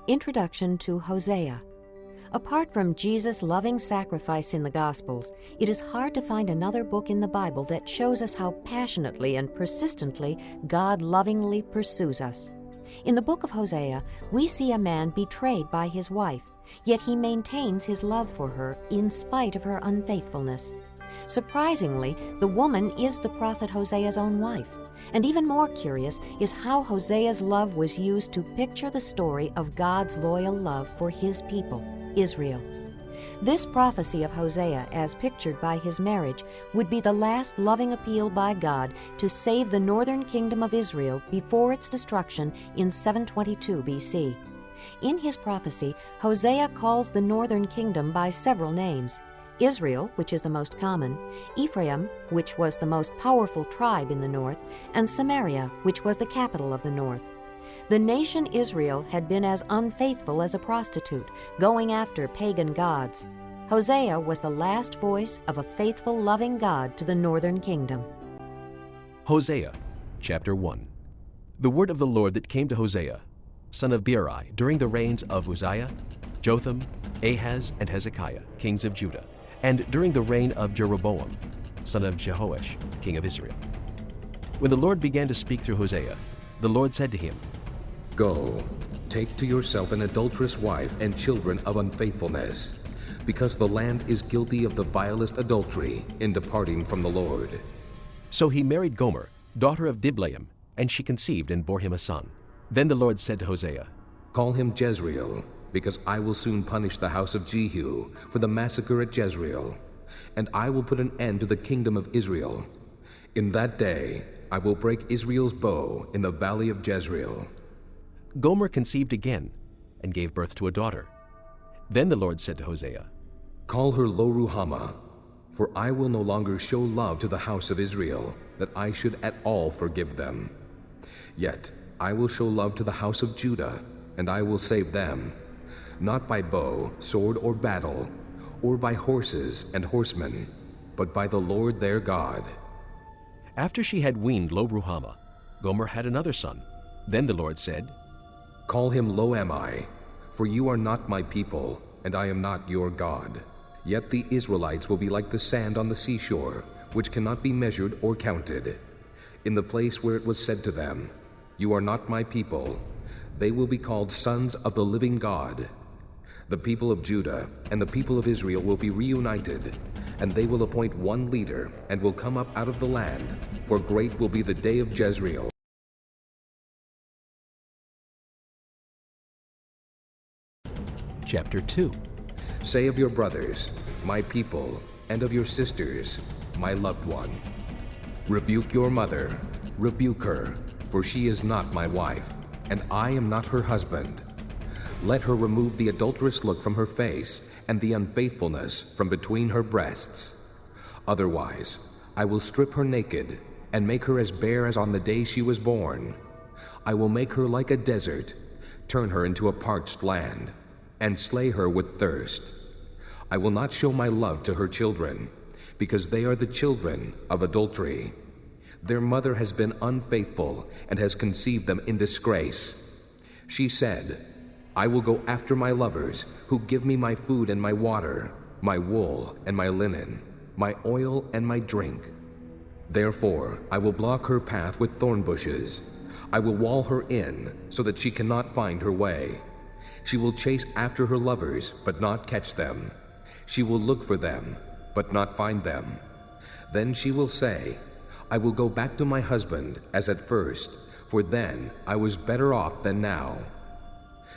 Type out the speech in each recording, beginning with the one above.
Introduction to Hosea. Apart from Jesus' loving sacrifice in the Gospels, it is hard to find another book in the Bible that shows us how passionately and persistently God lovingly pursues us. In the book of Hosea, we see a man betrayed by his wife, yet he maintains his love for her in spite of her unfaithfulness. Surprisingly, the woman is the prophet Hosea's own wife. And even more curious is how Hosea's love was used to picture the story of God's loyal love for his people, Israel. This prophecy of Hosea, as pictured by his marriage, would be the last loving appeal by God to save the northern kingdom of Israel before its destruction in 722 BC. In his prophecy, Hosea calls the northern kingdom by several names: Israel, which is the most common, Ephraim, which was the most powerful tribe in the north, and Samaria, which was the capital of the north. The nation Israel had been as unfaithful as a prostitute, going after pagan gods. Hosea was the last voice of a faithful, loving God to the northern kingdom. Hosea, chapter 1. The word of the Lord that came to Hosea, son of Beeri, during the reigns of Uzziah, Jotham, Ahaz, and Hezekiah, kings of Judah, and during the reign of Jeroboam, son of Jehoash, king of Israel. When the Lord began to speak through Hosea, the Lord said to him, Go, take to yourself an adulterous wife and children of unfaithfulness, because the land is guilty of the vilest adultery in departing from the Lord. So he married Gomer, daughter of Diblaim, and she conceived and bore him a son. Then the Lord said to Hosea, Call him Jezreel, because I will soon punish the house of Jehu for the massacre at Jezreel, and I will put an end to the kingdom of Israel. In that day I will break Israel's bow in the valley of Jezreel. Gomer conceived again and gave birth to a daughter. Then the Lord said to Hosea, Call her Lo-ruhamah, for I will no longer show love to the house of Israel, that I should at all forgive them. Yet I will show love to the house of Judah, and I will save them, not by bow, sword, or battle, or by horses and horsemen, but by the Lord their God. After she had weaned Lo-ruhamah, Gomer had another son. Then the Lord said, Call him Lo-ammi, for you are not my people, and I am not your God. Yet the Israelites will be like the sand on the seashore, which cannot be measured or counted. In the place where it was said to them, You are not my people, they will be called sons of the living God. The people of Judah and the people of Israel will be reunited, and they will appoint one leader and will come up out of the land, for great will be the day of Jezreel. Chapter 2. Say of your brothers, my people, and of your sisters, my loved one. Rebuke your mother, rebuke her, for she is not my wife, and I am not her husband. Let her remove the adulterous look from her face, and the unfaithfulness from between her breasts. Otherwise, I will strip her naked, and make her as bare as on the day she was born. I will make her like a desert, turn her into a parched land, and slay her with thirst. I will not show my love to her children, because they are the children of adultery. Their mother has been unfaithful and has conceived them in disgrace. She said, I will go after my lovers, who give me my food and my water, my wool and my linen, my oil and my drink. Therefore I will block her path with thorn bushes. I will wall her in, so that she cannot find her way. She will chase after her lovers, but not catch them. She will look for them, but not find them. Then she will say, I will go back to my husband as at first, for then I was better off than now.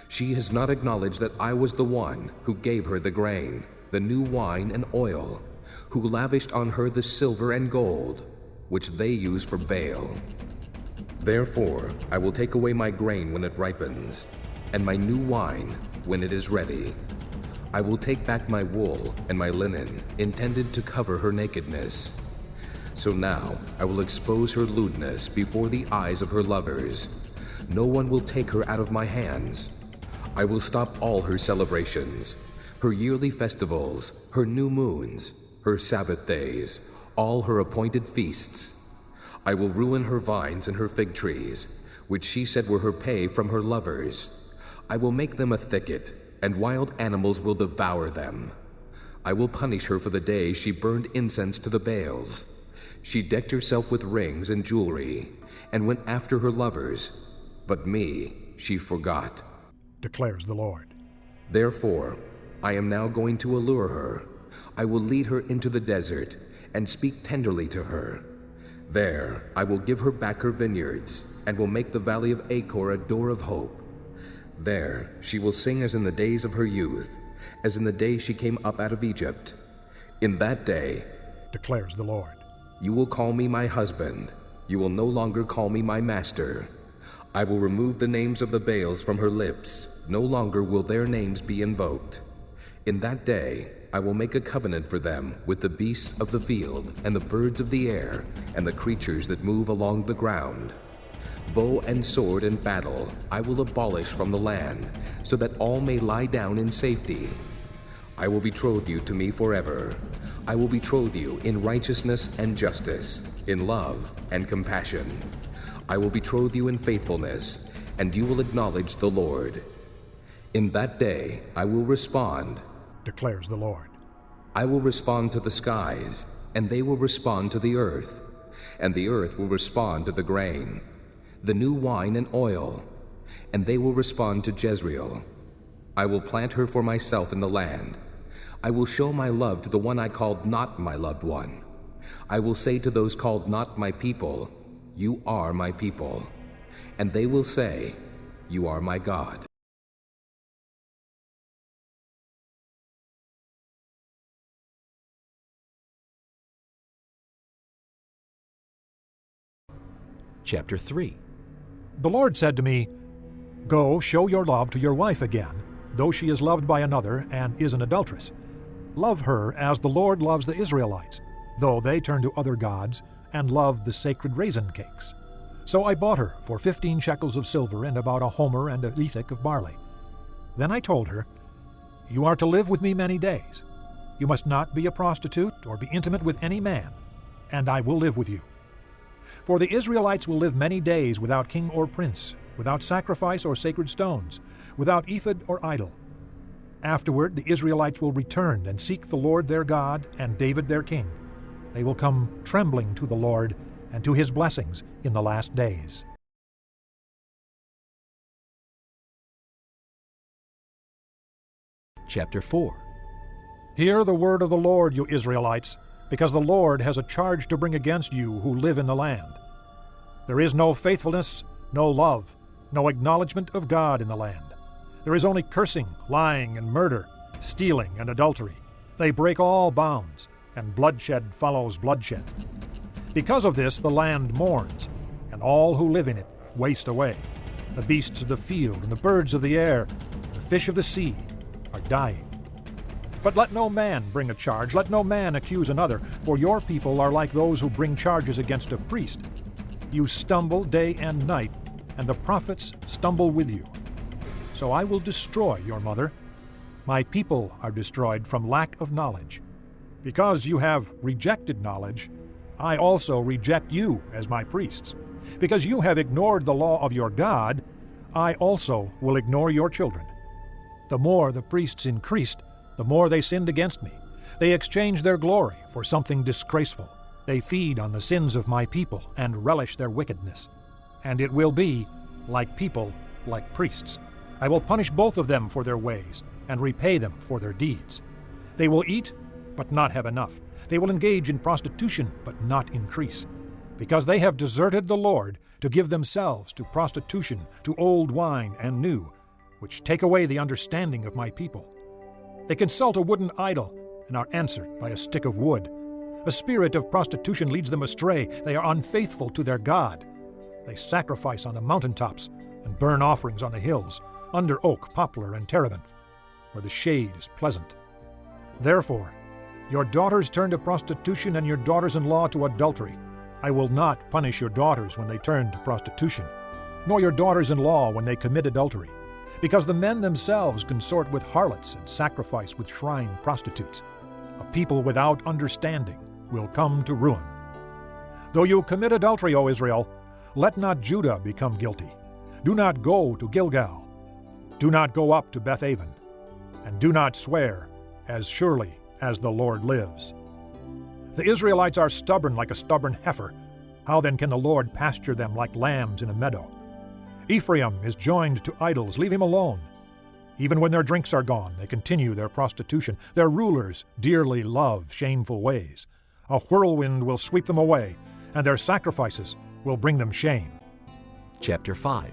She has not acknowledged that I was the one who gave her the grain, the new wine and oil, who lavished on her the silver and gold, which they use for Baal. Therefore I will take away my grain when it ripens, and my new wine when it is ready. I will take back my wool and my linen, intended to cover her nakedness. So now I will expose her lewdness before the eyes of her lovers. No one will take her out of my hands. I will stop all her celebrations, her yearly festivals, her new moons, her Sabbath days, all her appointed feasts. I will ruin her vines and her fig trees, which she said were her pay from her lovers. I will make them a thicket, and wild animals will devour them. I will punish her for the day she burned incense to the Baals. She decked herself with rings and jewelry, and went after her lovers, but me she forgot, declares the Lord. Therefore, I am now going to allure her. I will lead her into the desert, and speak tenderly to her. There I will give her back her vineyards, and will make the valley of Achor a door of hope. There she will sing as in the days of her youth, as in the day she came up out of Egypt. In that day, declares the Lord, you will call me my husband. You will no longer call me my master. I will remove the names of the Baals from her lips. No longer will their names be invoked. In that day, I will make a covenant for them with the beasts of the field, and the birds of the air, and the creatures that move along the ground. Bow and sword and battle I will abolish from the land, so that all may lie down in safety. I will betroth you to me forever. I will betroth you in righteousness and justice, in love and compassion. I will betroth you in faithfulness, and you will acknowledge the Lord. In that day I will respond, declares the Lord. I will respond to the skies, and they will respond to the earth, and the earth will respond to the grain, the new wine and oil, and they will respond to Jezreel. I will plant her for myself in the land. I will show my love to the one I called not my loved one. I will say to those called not my people, you are my people. And they will say, you are my God. Chapter 3. The Lord said to me, Go, show your love to your wife again, though she is loved by another and is an adulteress. Love her as the Lord loves the Israelites, though they turn to other gods and love the sacred raisin cakes. So I bought her for 15 shekels of silver and about a homer and a lethek of barley. Then I told her, You are to live with me many days. You must not be a prostitute or be intimate with any man, and I will live with you. For the Israelites will live many days without king or prince, without sacrifice or sacred stones, without ephod or idol. Afterward the Israelites will return and seek the Lord their God and David their king. They will come trembling to the Lord and to his blessings in the last days. Chapter 4. Hear the word of the Lord, you Israelites, because the Lord has a charge to bring against you who live in the land. There is no faithfulness, no love, no acknowledgement of God in the land. There is only cursing, lying, and murder, stealing, and adultery. They break all bounds, and bloodshed follows bloodshed. Because of this the land mourns, and all who live in it waste away. The beasts of the field and the birds of the air, the fish of the sea, are dying. But let no man bring a charge, let no man accuse another, for your people are like those who bring charges against a priest. You stumble day and night, and the prophets stumble with you. So I will destroy your mother. My people are destroyed from lack of knowledge. Because you have rejected knowledge, I also reject you as my priests. Because you have ignored the law of your God, I also will ignore your children. The more the priests increased, the more they sinned against me. They exchanged their glory for something disgraceful. They feed on the sins of my people and relish their wickedness. And it will be, like people, like priests. I will punish both of them for their ways and repay them for their deeds. They will eat, but not have enough. They will engage in prostitution, but not increase, because they have deserted the Lord to give themselves to prostitution, to old wine and new, which take away the understanding of my people. They consult a wooden idol and are answered by a stick of wood. A spirit of prostitution leads them astray. They are unfaithful to their God. They sacrifice on the mountaintops and burn offerings on the hills, under oak, poplar, and terebinth, where the shade is pleasant. Therefore, your daughters turn to prostitution and your daughters-in-law to adultery. I will not punish your daughters when they turn to prostitution, nor your daughters-in-law when they commit adultery, because the men themselves consort with harlots and sacrifice with shrine prostitutes. A people without understanding will come to ruin. Though you commit adultery, O Israel, let not Judah become guilty. Do not go to Gilgal. Do not go up to Bethaven, and do not swear, as surely as the Lord lives. The Israelites are stubborn like a stubborn heifer. How then can the Lord pasture them like lambs in a meadow? Ephraim is joined to idols. Leave him alone. Even when their drinks are gone, they continue their prostitution. Their rulers dearly love shameful ways. A whirlwind will sweep them away, and their sacrifices will bring them shame. Chapter 5.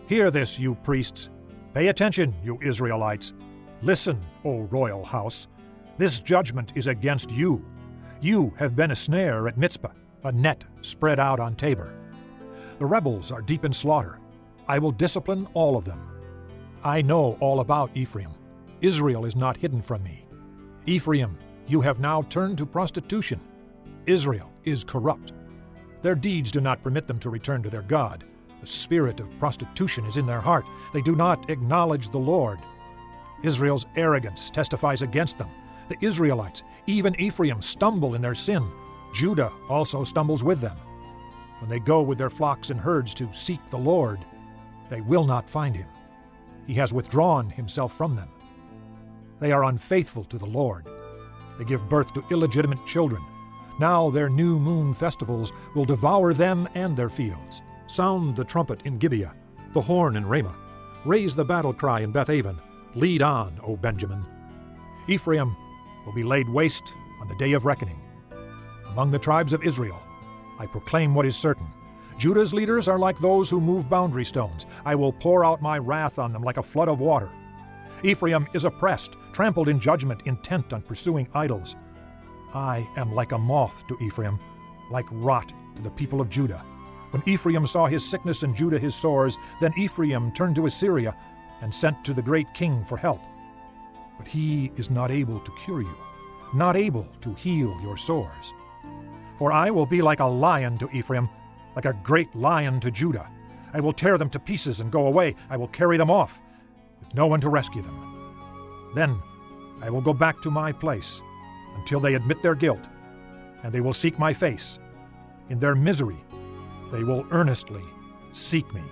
Hear this, you priests. Pay attention, you Israelites. Listen, O royal house. This judgment is against you. You have been a snare at Mizpah, a net spread out on Tabor. The rebels are deep in slaughter. I will discipline all of them. I know all about Ephraim. Israel is not hidden from me. Ephraim, you have now turned to prostitution. Israel is corrupt. Their deeds do not permit them to return to their God. The spirit of prostitution is in their heart. They do not acknowledge the Lord. Israel's arrogance testifies against them. The Israelites, even Ephraim, stumble in their sin. Judah also stumbles with them. When they go with their flocks and herds to seek the Lord, they will not find him. He has withdrawn himself from them. They are unfaithful to the Lord. They give birth to illegitimate children. Now their new moon festivals will devour them and their fields. Sound the trumpet in Gibeah, the horn in Ramah. Raise the battle cry in Bethaven. Lead on, O Benjamin. Ephraim will be laid waste on the day of reckoning. Among the tribes of Israel, I proclaim what is certain. Judah's leaders are like those who move boundary stones. I will pour out my wrath on them like a flood of water. Ephraim is oppressed, trampled in judgment, intent on pursuing idols. I am like a moth to Ephraim, like rot to the people of Judah. When Ephraim saw his sickness and Judah his sores, then Ephraim turned to Assyria and sent to the great king for help. But he is not able to cure you, not able to heal your sores. For I will be like a lion to Ephraim, like a great lion to Judah. I will tear them to pieces and go away. I will carry them off, with no one to rescue them. Then I will go back to my place until they admit their guilt, and they will seek my face. In their misery, they will earnestly seek me.